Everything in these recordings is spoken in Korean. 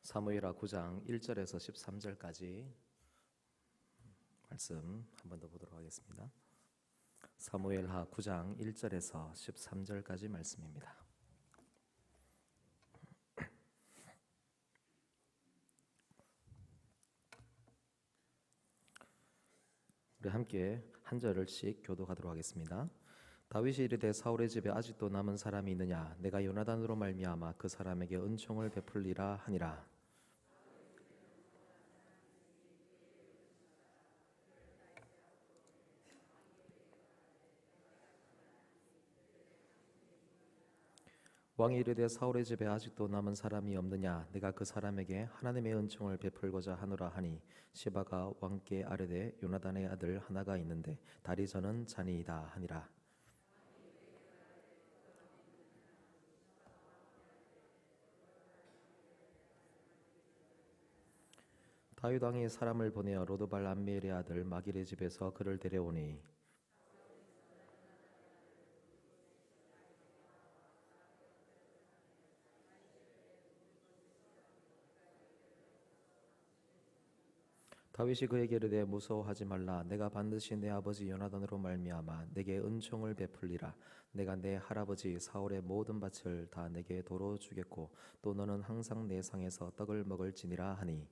사무엘하 9장 1절에서 13절까지 말씀 한 번 더 보도록 하겠습니다. 사무엘하 9장 1절에서 13절까지 말씀입니다. 우리 함께 한 절씩 교독하도록 하겠습니다. 다윗이 이르되 사울의 집에 아직도 남은 사람이 있느냐? 내가 요나단으로 말미암아 그 사람에게 은총을 베풀리라 하니라. 왕이 이르되 사울의 집에 아직도 남은 사람이 없느냐? 내가 그 사람에게 하나님의 은총을 베풀고자 하노라 하니 시바가 왕께 아뢰되 요나단의 아들 하나가 있는데 다리 저는 자니이다 하니라. 다윗 왕이 사람을 보내어 로드발 암미엘의 아들 마길의 집에서 그를 데려오니 다윗이 그에게 이르되 무서워하지 말라. 내가 반드시 내 아버지 요나단으로 말미암아 내게 은총을 베풀리라. 내가 내 할아버지 사울의 모든 밭을 다 내게 도로 주겠고 또 너는 항상 내 상에서 떡을 먹을지니라 하니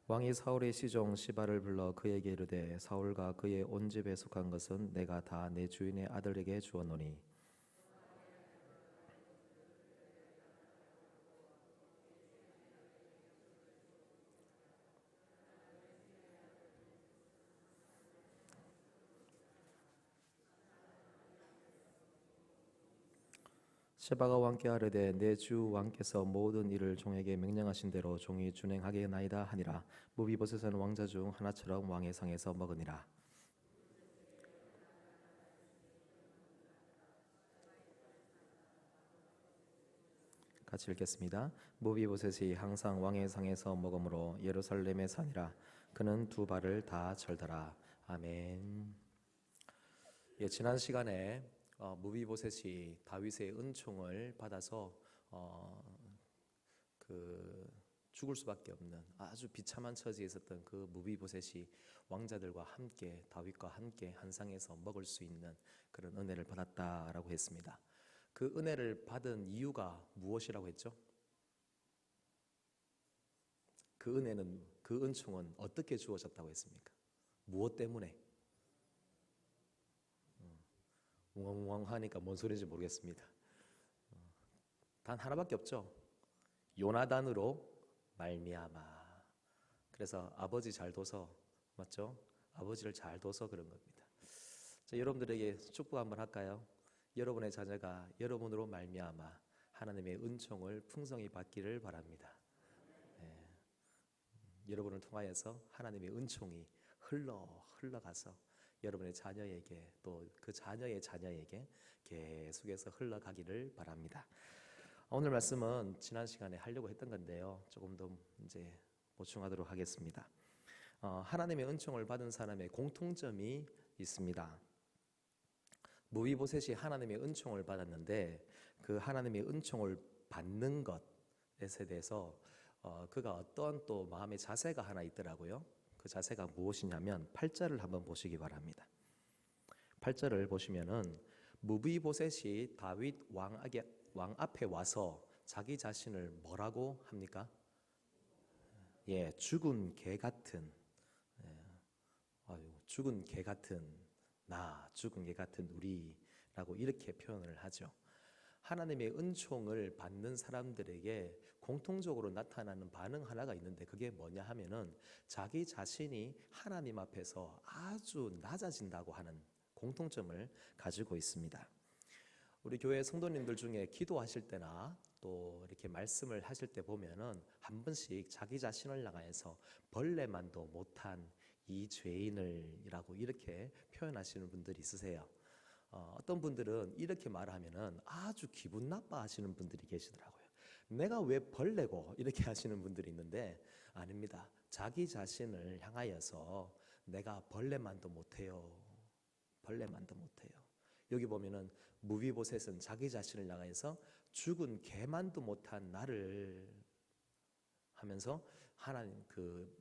왕이 사울의 시종 시바를 불러 그에게 이르되 사울과 그의 온 집에 속한 것은 내가 다 내 주인의 아들에게 주었노니 시바가 왕께 아뢰되 내 주 왕께서 모든 일을 종에게 명령하신 대로 종이 준행하게나이다 하니라. 무비보셋은 왕자 중 하나처럼 왕의 상에서 먹으니라. 같이 읽겠습니다. 무비보셋이 항상 왕의 상에서 먹으므로 예루살렘에 사니라. 그는 두 발을 다 절더라. 아멘. 지난 시간에 무비보셋이 다윗의 은총을 받아서 죽을 수밖에 없는 아주 비참한 처지에 있었던 그 무비보셋이 왕자들과 함께 다윗과 함께 한 상에서 먹을 수 있는 그런 은혜를 받았다라고 했습니다. 그 은혜를 받은 이유가 무엇이라고 했죠? 그 은혜는, 그 은총은 어떻게 주어졌다고 했습니까? 무엇 때문에? 웅엉웅엉 하니까 뭔 소리인지 모르겠습니다. 단 하나밖에 없죠. 요나단으로 말미암아. 그래서 아버지 잘 둬서, 맞죠? 아버지를 잘 둬서 그런 겁니다. 자, 여러분들에게 축복 한번 할까요? 여러분의 자녀가 여러분으로 말미암아 하나님의 은총을 풍성히 받기를 바랍니다. 여러분을 통하여서 하나님의 은총이 흘러가서 여러분의 자녀에게 또 그 자녀의 자녀에게 계속해서 흘러가기를 바랍니다. 오늘 말씀은 지난 시간에 하려고 했던 건데요. 조금 더 이제 보충하도록 하겠습니다. 하나님의 은총을 받은 사람의 공통점이 있습니다. 무비보셋이 하나님의 은총을 받았는데 그 하나님의 은총을 받는 것에 대해서 그가 어떤 또 마음의 자세가 하나 있더라고요. 그 자세가 무엇이냐면 8절을 한번 보시기 바랍니다. 8절을 보시면은 무비보셋이 다윗 왕 앞에 와서 자기 자신을 뭐라고 합니까? 죽은 개 같은, 죽은 개 같은 나, 죽은 개 같은 우리라고 이렇게 표현을 하죠. 하나님의 은총을 받는 사람들에게 공통적으로 나타나는 반응 하나가 있는데 그게 뭐냐 하면은 자기 자신이 하나님 앞에서 아주 낮아진다고 하는 공통점을 가지고 있습니다. 우리 교회 성도님들 중에 기도하실 때나 또 이렇게 말씀을 하실 때 보면은 한 번씩 자기 자신을 향해서 벌레만도 못한 이 죄인을이라고 이렇게 표현하시는 분들이 있으세요. 어떤 분들은 이렇게 말하면은 아주 기분 나빠하시는 분들이 계시더라고요. 내가 왜 벌레고 이렇게 하시는 분들이 있는데 아닙니다. 자기 자신을 향하여서 내가 벌레만도 못해요. 벌레만도 못해요. 여기 보면은 무비보셋은 자기 자신을 향해서 죽은 개만도 못한 나를 하면서 하나님 그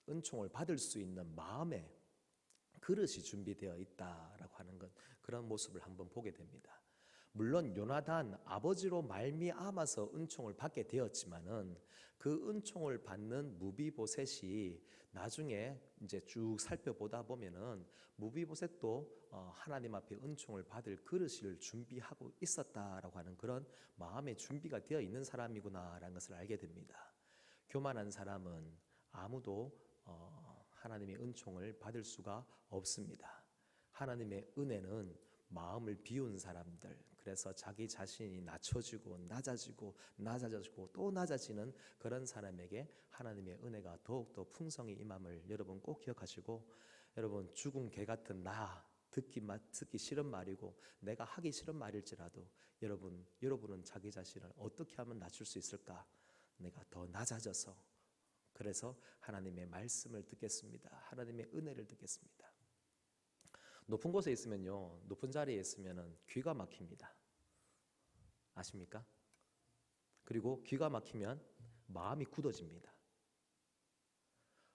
은총을 받을 수 있는 마음의 그릇이 준비되어 있다라고 하는 것, 그런 모습을 한번 보게 됩니다. 물론 요나단 아버지로 말미암아서 은총을 받게 되었지만은 그 은총을 받는 무비보셋이 나중에 이제 쭉 살펴보다 보면은 무비보셋도 하나님 앞에 은총을 받을 그릇을 준비하고 있었다라고 하는 그런 마음의 준비가 되어 있는 사람이구나라는 것을 알게 됩니다. 교만한 사람은 아무도 하나님의 은총을 받을 수가 없습니다. 하나님의 은혜는 마음을 비운 사람들, 그래서 자기 자신이 낮춰지고 낮아지고 또 낮아지는 그런 사람에게 하나님의 은혜가 더욱더 풍성히 임함을 여러분 꼭 기억하시고, 여러분 죽은 개 같은 나 듣기 싫은 말이고 내가 하기 싫은 말일지라도 여러분은 자기 자신을 어떻게 하면 낮출 수 있을까? 내가 더 낮아져서 그래서 하나님의 말씀을 듣겠습니다. 하나님의 은혜를 듣겠습니다. 높은 곳에 있으면요, 높은 자리에 있으면은 귀가 막힙니다. 아십니까? 그리고 귀가 막히면 마음이 굳어집니다.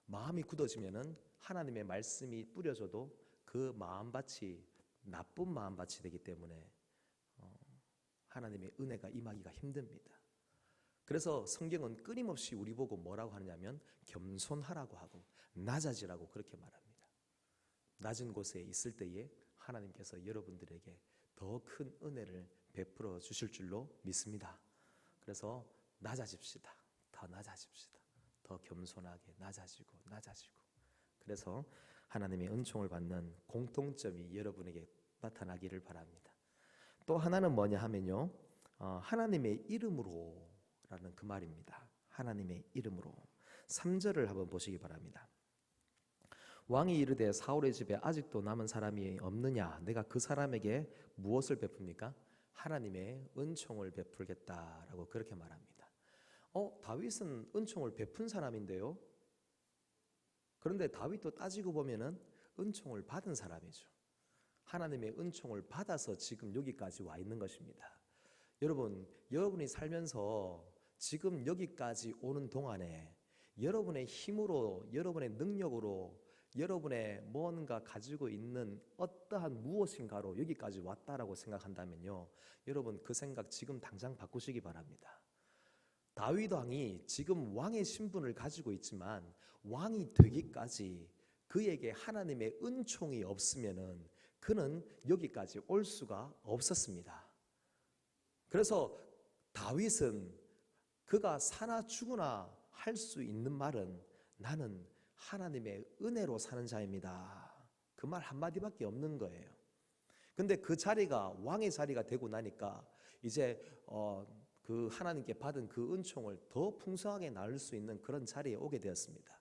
마음이 굳어지면은 하나님의 말씀이 뿌려져도 그 마음밭이 나쁜 마음밭이 되기 때문에 하나님의 은혜가 임하기가 힘듭니다. 그래서 성경은 끊임없이 우리 보고 뭐라고 하느냐면 겸손하라고 하고 낮아지라고 그렇게 말합니다. 낮은 곳에 있을 때에 하나님께서 여러분들에게 더 큰 은혜를 베풀어 주실 줄로 믿습니다. 그래서 낮아집시다. 더 낮아집시다. 더 겸손하게 낮아지고 그래서 하나님의 은총을 받는 공통점이 여러분에게 나타나기를 바랍니다. 또 하나는 뭐냐 하면요, 하나님의 이름으로 라는 그 말입니다. 하나님의 이름으로. 3절을 한번 보시기 바랍니다. 왕이 이르되 사울의 집에 아직도 남은 사람이 없느냐? 내가 그 사람에게 무엇을 베풉니까? 하나님의 은총을 베풀겠다라고 그렇게 말합니다. 다윗은 은총을 베푼 사람인데요. 그런데 다윗도 따지고 보면은 은총을 받은 사람이죠. 하나님의 은총을 받아서 지금 여기까지 와 있는 것입니다. 여러분이 살면서 지금 여기까지 오는 동안에 여러분의 힘으로, 여러분의 능력으로, 여러분의 뭔가 가지고 있는 어떠한 무엇인가로 여기까지 왔다라고 생각한다면요, 여러분 그 생각 지금 당장 바꾸시기 바랍니다. 다윗 왕이 지금 왕의 신분을 가지고 있지만 왕이 되기까지 그에게 하나님의 은총이 없으면은 그는 여기까지 올 수가 없었습니다. 그래서 다윗은 그가 사나 죽으나 할 수 있는 말은 나는 하나님의 은혜로 사는 자입니다. 그 말 한마디밖에 없는 거예요. 근데 그 자리가 왕의 자리가 되고 나니까 이제 그 하나님께 받은 그 은총을 더 풍성하게 나눌 수 있는 그런 자리에 오게 되었습니다.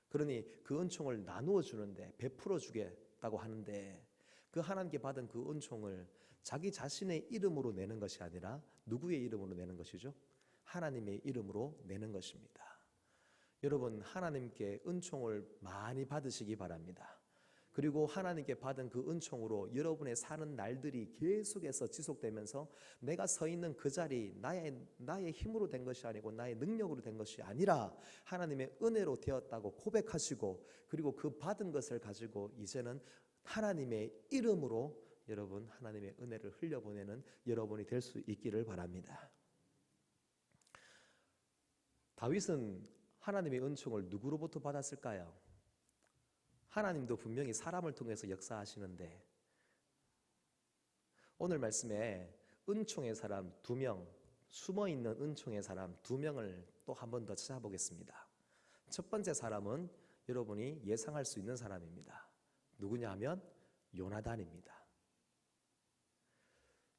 그러니 그 은총을 나누어 주는데, 베풀어 주겠다고 하는데, 그 하나님께 받은 그 은총을 자기 자신의 이름으로 내는 것이 아니라 누구의 이름으로 내는 것이죠? 하나님의 이름으로 내는 것입니다. 여러분, 하나님께 은총을 많이 받으시기 바랍니다. 그리고 하나님께 받은 그 은총으로 여러분의 사는 날들이 계속해서 지속되면서 내가 서 있는 그 자리, 나의 힘으로 된 것이 아니고 나의 능력으로 된 것이 아니라 하나님의 은혜로 되었다고 고백하시고, 그리고 그 받은 것을 가지고 이제는 하나님의 이름으로 여러분 하나님의 은혜를 흘려보내는 여러분이 될 수 있기를 바랍니다. 다윗은 하나님의 은총을 누구로부터 받았을까요? 하나님도 분명히 사람을 통해서 역사하시는데, 오늘 말씀에 은총의 사람 2명, 숨어있는 은총의 사람 2명을 또 한 번 더 찾아보겠습니다. 첫 번째 사람은 여러분이 예상할 수 있는 사람입니다. 누구냐 하면 요나단입니다.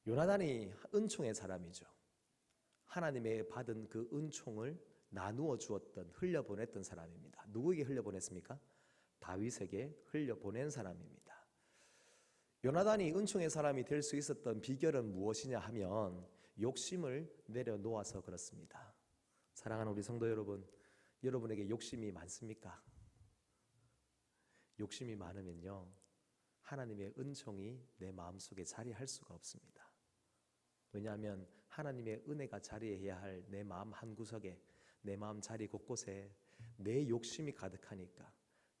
요나단이 은총의 사람이죠. 하나님의 받은 그 은총을 나누어 주었던, 흘려보냈던 사람입니다. 누구에게 흘려보냈습니까? 다윗에게 흘려보낸 사람입니다. 요나단이 은총의 사람이 될 수 있었던 비결은 무엇이냐 하면 욕심을 내려놓아서 그렇습니다. 사랑하는 우리 성도 여러분, 여러분에게 욕심이 많습니까? 욕심이 많으면요, 하나님의 은총이 내 마음속에 자리할 수가 없습니다. 왜냐하면 하나님의 은혜가 자리해야 할 내 마음 한구석에, 내 마음 자리 곳곳에 내 욕심이 가득하니까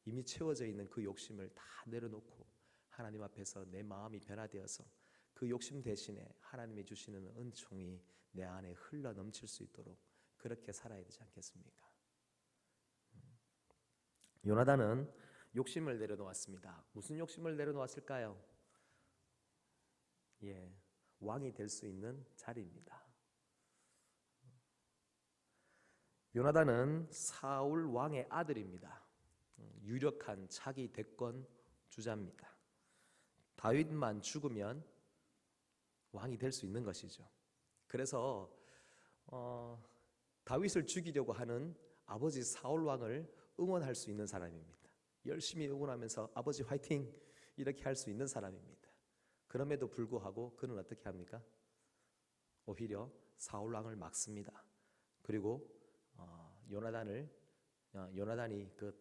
이미 채워져 있는 그 욕심을 다 내려놓고 하나님 앞에서 내 마음이 변화되어서 그 욕심 대신에 하나님이 주시는 은총이 내 안에 흘러 넘칠 수 있도록 그렇게 살아야 되지 않겠습니까? 요나단은 욕심을 내려놓았습니다. 무슨 욕심을 내려놓았을까요? 왕이 될 수 있는 자리입니다. 요나단은 사울 왕의 아들입니다. 유력한 차기 대권 주자입니다. 다윗만 죽으면 왕이 될 수 있는 것이죠. 그래서 다윗을 죽이려고 하는 아버지 사울 왕을 응원할 수 있는 사람입니다. 열심히 응원하면서 아버지 화이팅 이렇게 할 수 있는 사람입니다. 그럼에도 불구하고 그는 어떻게 합니까? 오히려 사울 왕을 막습니다. 그리고 요나단이 그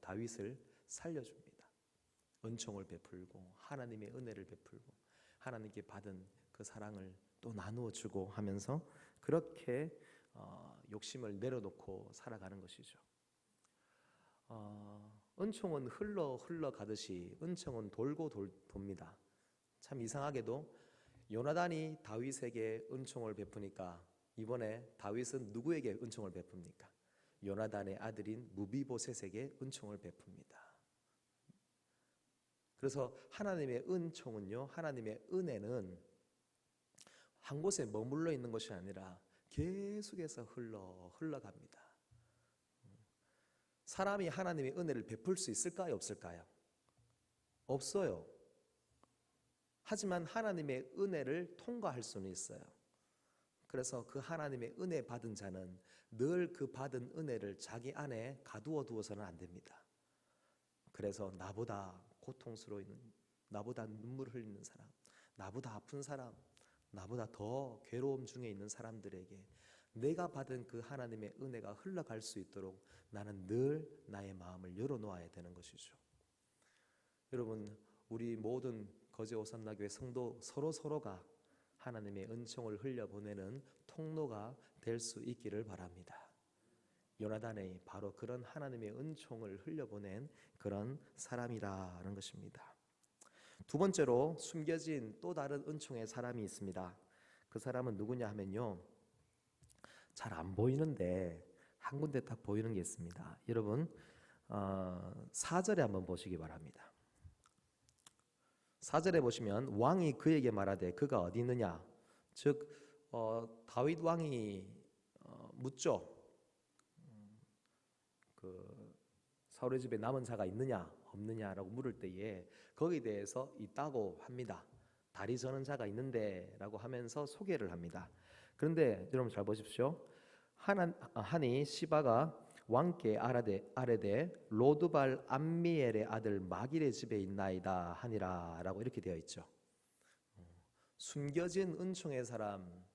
다윗을 살려줍니다. 은총을 베풀고 하나님의 은혜를 베풀고 하나님께 받은 그 사랑을 또 나누어 주고 하면서 그렇게 욕심을 내려놓고 살아가는 것이죠. 은총은 흘러가듯이 은총은 돌고 돕니다. 참 이상하게도 요나단이 다윗에게 은총을 베푸니까 이번에 다윗은 누구에게 은총을 베풉니까? 요나단의 아들인 무비보셋에게 은총을 베풉니다. 그래서 하나님의 은총은요, 하나님의 은혜는 한 곳에 머물러 있는 것이 아니라 계속해서 흘러갑니다. 사람이 하나님의 은혜를 베풀 수 있을까요? 없을까요? 없어요. 하지만 하나님의 은혜를 통과할 수는 있어요. 그래서 그 하나님의 은혜 받은 자는 늘 그 받은 은혜를 자기 안에 가두어 두어서는 안 됩니다. 그래서 나보다 고통스러워 있는, 나보다 눈물 흘리는 사람, 나보다 아픈 사람, 나보다 더 괴로움 중에 있는 사람들에게 내가 받은 그 하나님의 은혜가 흘러갈 수 있도록 나는 늘 나의 마음을 열어놓아야 되는 것이죠. 여러분, 우리 모든 거제 오산나교회 성도 서로가 하나님의 은총을 흘려보내는 통로가 될 수 있기를 바랍니다. 요나단이 바로 그런 하나님의 은총을 흘려보낸 그런 사람이라는 것입니다. 두 번째로 숨겨진 또 다른 은총의 사람이 있습니다. 그 사람은 누구냐 하면요, 잘 안 보이는데 한 군데 딱 보이는 게 있습니다. 여러분 4절에 한번 보시기 바랍니다. 4절에 보시면 왕이 그에게 말하되 그가 어디 있느냐, 즉 다윗 왕이 묻죠. 그 사울의 집에 남은 자가 있느냐 없느냐라고 물을 때에 거기에 대해서 있다고 합니다. 다리 저는 자가 있는데 라고 하면서 소개를 합니다. 그런데 여러분 잘 보십시오. 하니 시바가 왕께 아뢰되 로드발 암미엘의 아들 마길의 집에 있나이다 하니라 라고 이렇게 되어 있죠. 숨겨진 은총의 사람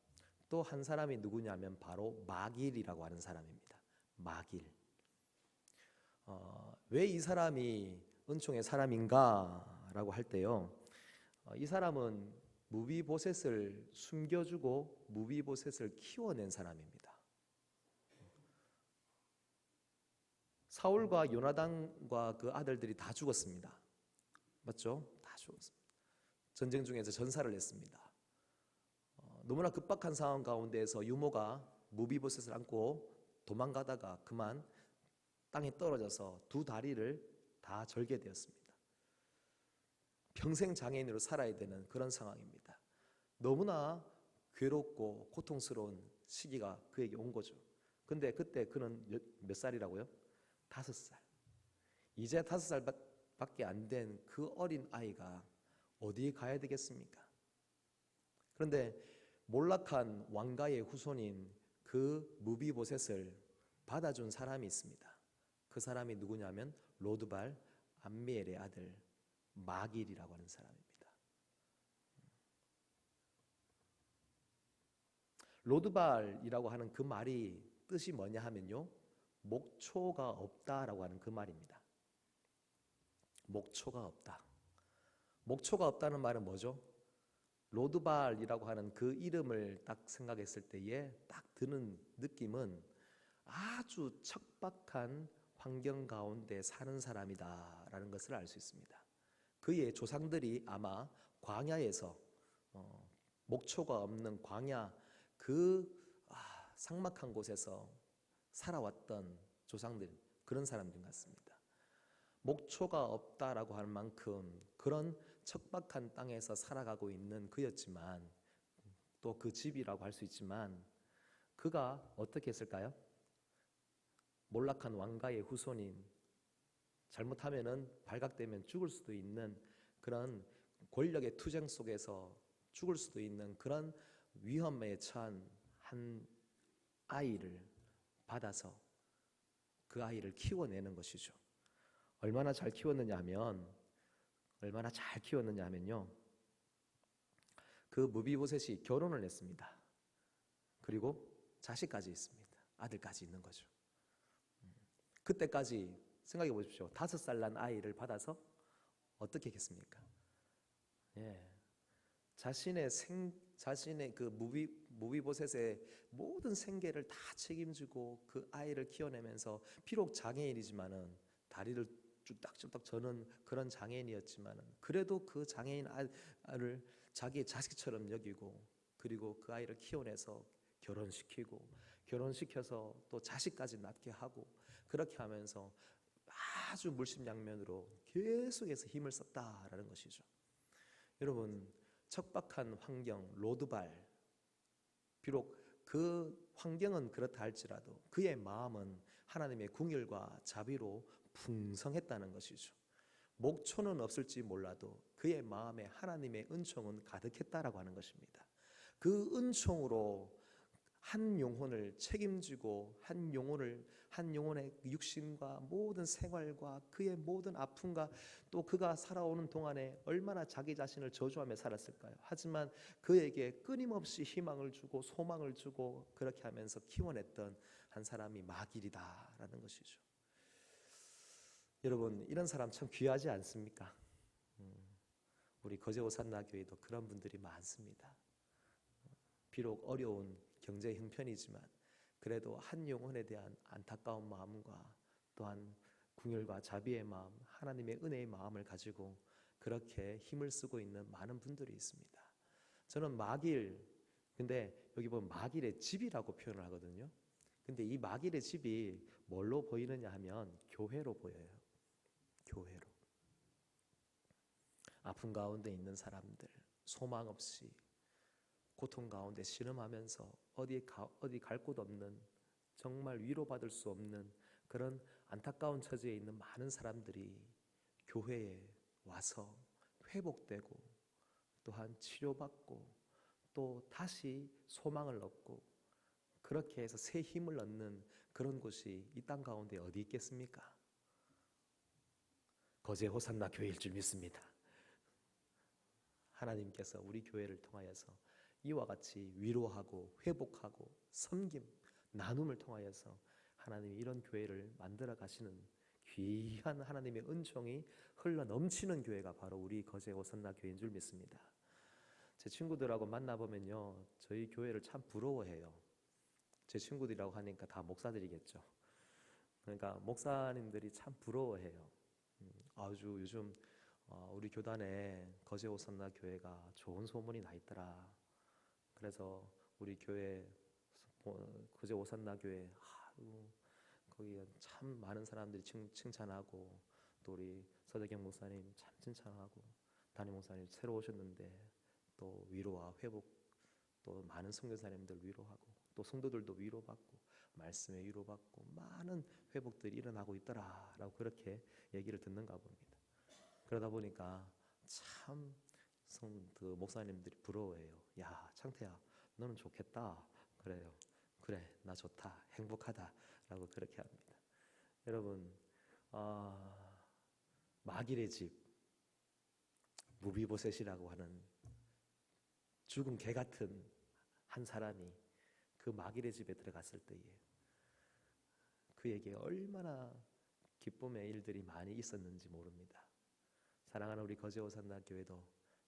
또 한 사람이 누구냐면 바로 마길이라고 하는 사람입니다. 마길. 왜 이 사람이 은총의 사람인가 라고 할 때요, 이 사람은 무비보셋을 숨겨주고 무비보셋을 키워낸 사람입니다. 사울과 요나단과 그 아들들이 다 죽었습니다. 맞죠? 다 죽었습니다. 전쟁 중에서 전사를 했습니다. 너무나 급박한 상황 가운데에서 유모가 무비보셋을 안고 도망가다가 그만 땅에 떨어져서 두 다리를 다 절게 되었습니다. 평생 장애인으로 살아야 되는 그런 상황입니다. 너무나 괴롭고 고통스러운 시기가 그에게 온 거죠. 근데 그때 그는 몇 살이라고요? 5살. 이제 5살밖에 안 된 그 어린 아이가 어디에 가야 되겠습니까? 그런데 몰락한 왕가의 후손인 그 무비보셋을 받아준 사람이 있습니다. 그 사람이 누구냐면 로드발 암미엘의 아들 마길이라고 하는 사람입니다. 로드발이라고 하는 그 말이 뜻이 뭐냐 하면요, 목초가 없다라고 하는 그 말입니다. 목초가 없다. 목초가 없다는 말은 뭐죠? 로드발이라고 하는 그 이름을 딱 생각했을 때에 딱 드는 느낌은 아주 척박한 환경 가운데 사는 사람이다라는 것을 알 수 있습니다. 그의 조상들이 아마 광야에서 목초가 없는 광야 그 삭막한 곳에서 살아왔던 조상들, 그런 사람들 같습니다. 목초가 없다라고 할 만큼 그런 척박한 땅에서 살아가고 있는 그였지만, 또 그 집이라고 할 수 있지만, 그가 어떻게 했을까요? 몰락한 왕가의 후손인, 잘못하면은 발각되면 죽을 수도 있는 그런 권력의 투쟁 속에서 죽을 수도 있는 그런 위험에 처한 한 아이를 받아서 그 아이를 키워내는 것이죠. 얼마나 잘 키웠느냐면요, 그 무비보셋이 결혼을 했습니다. 그리고 자식까지 있습니다. 아들까지 있는 거죠. 그때까지 생각해 보십시오. 5살 난 아이를 받아서 어떻게 했겠습니까? 예, 자신의 그 무비보셋의 모든 생계를 다 책임지고 그 아이를 키워내면서, 비록 장애인이지만은 다리를 쭈딱쭈딱 저는 그런 장애인이었지만은, 그래도 그 장애인 아이를 자기의 자식처럼 여기고, 그리고 그 아이를 키워내서 결혼시켜서 또 자식까지 낳게 하고, 그렇게 하면서 아주 물심양면으로 계속해서 힘을 썼다라는 것이죠. 여러분, 척박한 환경, 로드발, 비록 그 환경은 그렇다 할지라도 그의 마음은 하나님의 긍휼과 자비로 풍성했다는 것이죠. 목초는 없을지 몰라도 그의 마음에 하나님의 은총은 가득했다라고 하는 것입니다. 그 은총으로 한 영혼을 책임지고, 한 영혼의 육신과 모든 생활과 그의 모든 아픔과 또 그가 살아오는 동안에 얼마나 자기 자신을 저주하며 살았을까요? 하지만 그에게 끊임없이 희망을 주고 소망을 주고 그렇게 하면서 키워냈던 한 사람이 마길이다라는 것이죠. 여러분, 이런 사람 참 귀하지 않습니까? 우리 거제오산나 교회도 그런 분들이 많습니다. 비록 어려운 경제 형편이지만 그래도 한 영혼에 대한 안타까운 마음과 또한 긍휼과 자비의 마음, 하나님의 은혜의 마음을 가지고 그렇게 힘을 쓰고 있는 많은 분들이 있습니다. 저는 근데 여기 보면 마길의 집이라고 표현을 하거든요. 근데 이 마길의 집이 뭘로 보이느냐 하면 교회로 보여요. 교회로. 아픔 가운데 있는 사람들, 소망 없이 고통 가운데 신음하면서 어디 갈 곳 없는, 정말 위로받을 수 없는 그런 안타까운 처지에 있는 많은 사람들이 교회에 와서 회복되고, 또한 치료받고, 또 다시 소망을 얻고, 그렇게 해서 새 힘을 얻는 그런 곳이 이 땅 가운데 어디 있겠습니까? 거제 호산나 교회일 줄 믿습니다. 하나님께서 우리 교회를 통하여서 이와 같이 위로하고 회복하고 섬김, 나눔을 통하여서 하나님이 이런 교회를 만들어 가시는 귀한 하나님의 은총이 흘러 넘치는 교회가 바로 우리 거제 호산나 교회인 줄 믿습니다. 제 친구들하고 만나보면요, 저희 교회를 참 부러워해요. 제 친구들이라고 하니까 다 목사들이겠죠. 그러니까 목사님들이 참 부러워해요. 아주 요즘 우리 교단에 거제 호산나 교회가 좋은 소문이 나 있더라. 그래서 우리 교회 거제 호산나 교회 거기 참 많은 사람들이 칭찬하고, 또 우리 서대경 목사님 참 칭찬하고, 담임 목사님 새로 오셨는데 또 위로와 회복, 또 많은 선교사님들 위로하고, 또 성도들도 위로받고 말씀에 위로받고 많은 회복들이 일어나고 있더라라고 그렇게 얘기를 듣는가 봅니다. 그러다 보니까 참 그 목사님들이 부러워해요. 야, 창태야, 너는 좋겠다. 그래요. 그래, 나 좋다, 행복하다라고 그렇게 합니다. 여러분, 마길의 집, 무비보셋이라고 하는 죽은 개 같은 한 사람이 그 마길의 집에 들어갔을 때에 그에게 얼마나 기쁨의 일들이 많이 있었는지 모릅니다. 사랑하는 우리 거제오산나 교회도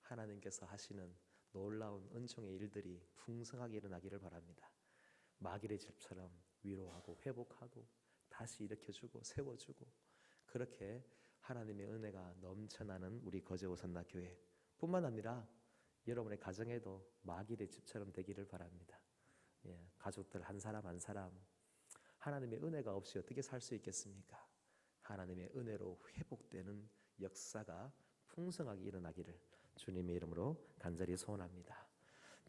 하나님께서 하시는 놀라운 은총의 일들이 풍성하게 일어나기를 바랍니다. 마길의 집처럼 위로하고 회복하고 다시 일으켜주고 세워주고 그렇게 하나님의 은혜가 넘쳐나는 우리 거제오산나 교회 뿐만 아니라 여러분의 가정에도 마길의 집처럼 되기를 바랍니다. 가족들 한 사람 한 사람 하나님의 은혜가 없이 어떻게 살 수 있겠습니까? 하나님의 은혜로 회복되는 역사가 풍성하게 일어나기를 주님의 이름으로 간절히 소원합니다.